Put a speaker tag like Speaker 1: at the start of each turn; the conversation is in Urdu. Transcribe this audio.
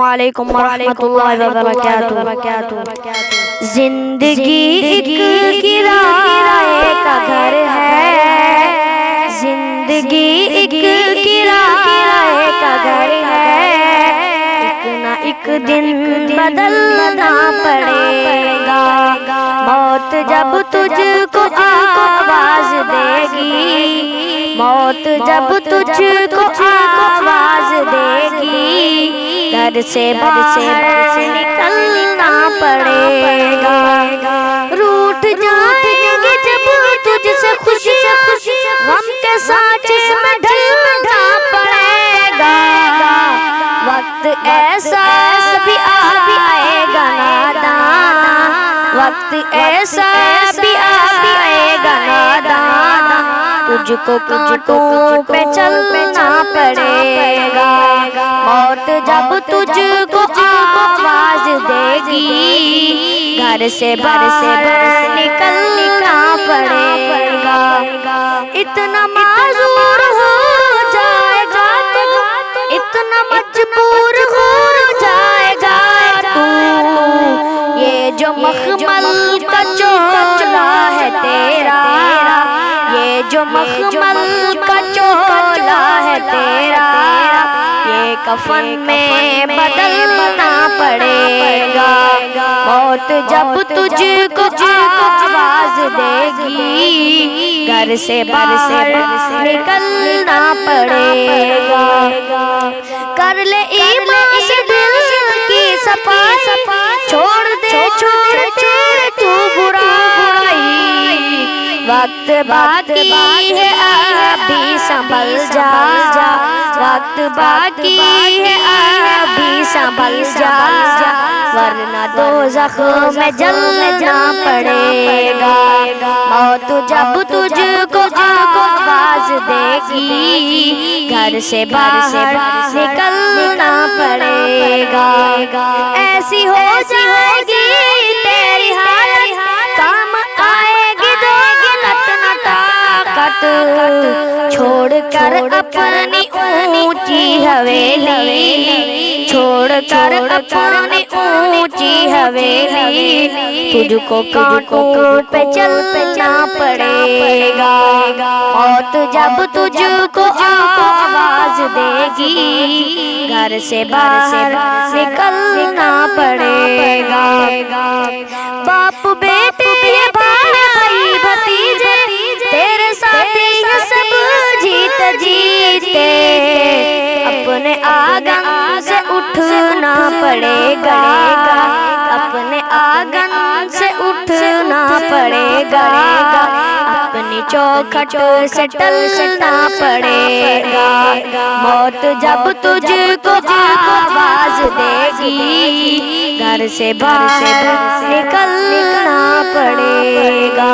Speaker 1: وعلیکم ورحمۃ اللہ وبرکاتہ۔ زندگی ایک کرائے کا گھر ہے، زندگی ایک کرائے کا گھر ہے، ایک نہ ایک دن بدلنا پڑے گا۔ موت جب تجھ کو آواز دے گی، موت جب تجھ کو آواز دے گی، گھر سے باہر نکلنا پڑے گا۔ روٹھ جائیں گے جب تجھ سے خوشیاں، غم کے سانچے میں ڈھلنا پڑے گا۔ وقت ایسا بھی آئے گا نادان، وقت ایسا بھی آئے گا نادان، تجھ کو کانٹوں پہ چلنا پڑے گا۔ موت جب تجھ کو آواز دے گی، گھر سے باہر نکلنا پڑے گا۔ اتنا معذور ہو جائے گا تو، اتنا مجبور ہو جائے گا تو، یہ جو مخمل کا چولا ہے تیرا، یہ جو مخمل کا چولا ہے تیرا، یہ کفن میں بدلنا پڑے گا۔ موت جب تجھ کو آواز دے گی، گھر سے باہر نکلنا پڑے گا۔ کر لے ایمان سے دل کی صفائی، چھوڑ دے تو برائی، وقت باقی ہے ابھی سنبھل جا، وقت باقی ہے ابھی سنبھل جا، ورنہ دوزخ میں جلنا پڑے گا۔ موت جب تجھ کو آواز دے گی، گھر سے باہر نکلنا پڑے گا۔ ایسی ہو جائے گی تیری حالت، کام آئے گی دولت نہ طاقت، چھوڑ کر اپنی اونچی حویلی، چھوڑ کر اپنی اونچی حویلی، تجھ کو کانٹوں پہ چلنا پڑے گا۔ موت جب تجھ کو آواز دے گی، گھر سے باہر نکلنا پڑے گا۔ باپ بیٹے بھائی بھتیجے تیرے ساتھی ہیں سب جیتے جیتے، اپنے آنگن سے اٹھنا پڑے گا، اپنے آنگن سے اٹھنا پڑے گا، اپنی چوکھٹ سے ٹلنا پڑے گا۔ موت جب تجھ کو آواز دے گی، گھر سے باہر نکلنا پڑے گا۔